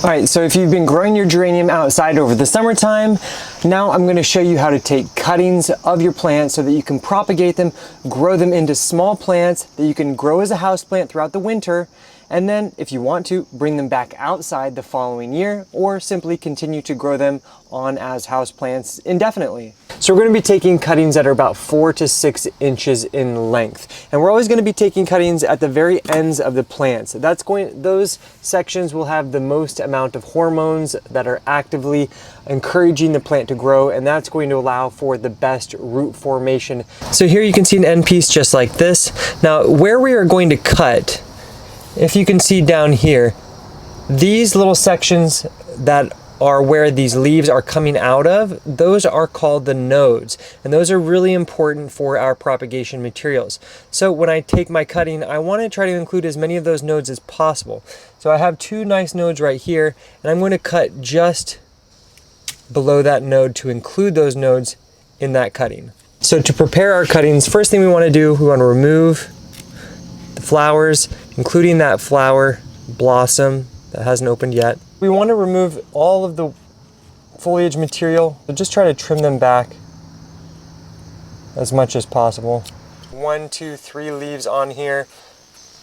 All right, so if you've been growing your geranium outside over the summertime, now I'm going to show you how to take cuttings of your plants so that you can propagate them, grow them into small plants that you can grow as a house plant throughout the winter, and then if you want to, bring them back outside the following year or simply continue to grow them on as house plants indefinitely. So we're going to be taking cuttings that are about 4 to 6 inches in length, and we're always going to be taking cuttings at the very ends of the plants. Those sections will have the most amount of hormones that are actively encouraging the plant to grow, and that's going to allow for the best root formation. So here you can see an end piece just like this. Now where we are going to cut, if you can see down here, these little sections that are where these leaves are coming out of, those are called the nodes, and those are really important for our propagation materials. So when I take my cutting, I want to try to include as many of those nodes as possible. So I have 2 nice nodes right here, and I'm going to cut just below that node to include those nodes in that cutting. So to prepare our cuttings, first thing we want to do, we want to remove the flowers, including that flower blossom that hasn't opened yet. We want to remove all of the foliage material, so just try to trim them back as much as possible. 1, 2, 3 leaves on here.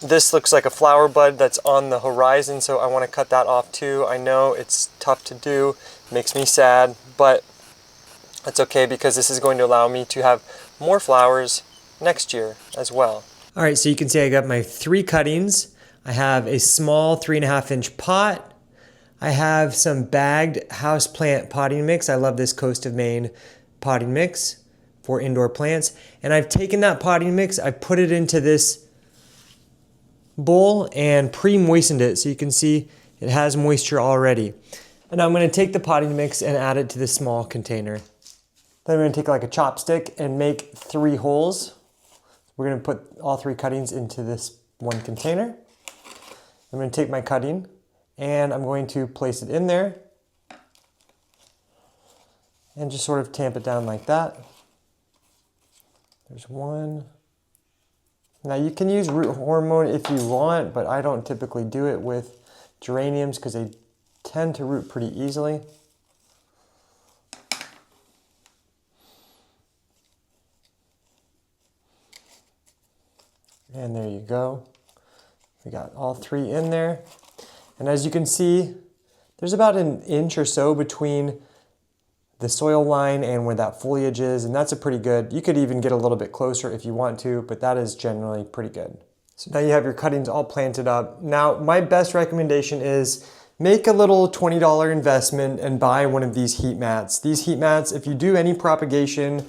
This looks like a flower bud that's on the horizon, so I want to cut that off too. I know it's tough to do, makes me sad, but that's okay because this is going to allow me to have more flowers next year as well. All right, so you can see I got my 3 cuttings. I have a small 3.5 inch pot. I have some bagged houseplant potting mix. I love this Coast of Maine potting mix for indoor plants. And I've taken that potting mix, I put it into this bowl and pre-moistened it. So you can see it has moisture already. And I'm gonna take the potting mix and add it to this small container. Then I'm gonna take like a chopstick and make 3 holes. We're gonna put all 3 cuttings into this one container. I'm gonna take my cutting and I'm going to place it in there and just sort of tamp it down like that. There's 1. Now you can use root hormone if you want, but I don't typically do it with geraniums because they tend to root pretty easily. And there you go. We got all 3 in there. And as you can see, there's about 1 inch or so between the soil line and where that foliage is, and that's a pretty good. You could even get a little bit closer if you want to, but that is generally pretty good. So now you have your cuttings all planted up. Now, my best recommendation is make a little $20 investment and buy one of these heat mats. These heat mats, if you do any propagation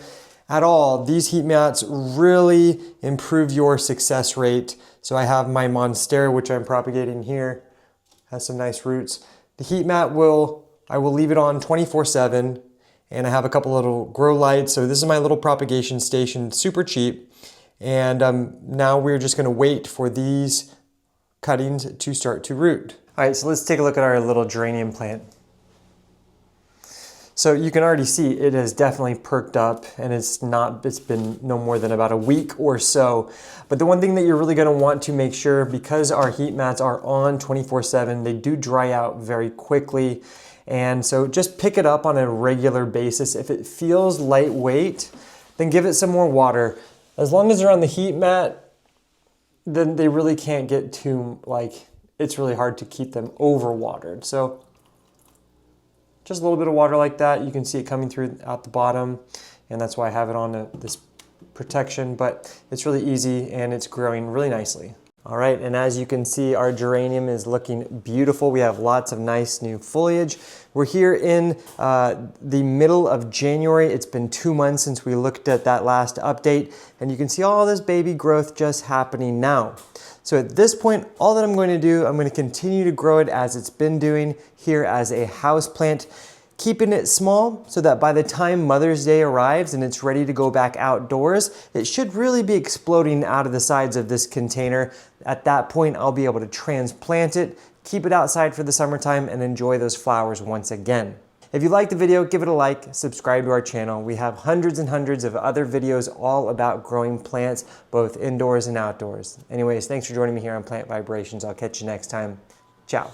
at all, these heat mats really improve your success rate. So I have my Monstera, which I'm propagating here, has some nice roots. The heat mat I will leave it on 24/7, and I have a couple little grow lights. So this is my little propagation station, super cheap. And now we're just gonna wait for these cuttings to start to root. All right, so let's take a look at our little geranium plant. So you can already see it has definitely perked up, and it's been no more than about a week or so. But the one thing that you're really gonna want to make sure, because our heat mats are on 24/7, they do dry out very quickly. And so just pick it up on a regular basis. If it feels lightweight, then give it some more water. As long as they're on the heat mat, then they really can't get too, it's really hard to keep them overwatered. So just a little bit of water like that. You can see it coming through at the bottom, and that's why I have it on this protection, but it's really easy and it's growing really nicely. All right, and as you can see, our geranium is looking beautiful. We have lots of nice new foliage. We're here in the middle of January. It's been 2 months since we looked at that last update, and you can see all this baby growth just happening now. So at this point, all that I'm going to do, I'm going to continue to grow it as it's been doing here as a house plant, keeping it small so that by the time Mother's Day arrives and it's ready to go back outdoors, it should really be exploding out of the sides of this container. At that point, I'll be able to transplant it, keep it outside for the summertime, and enjoy those flowers once again. If you liked the video, give it a like, subscribe to our channel. We have hundreds and hundreds of other videos all about growing plants, both indoors and outdoors. Anyways, thanks for joining me here on Plant Vibrations. I'll catch you next time. Ciao.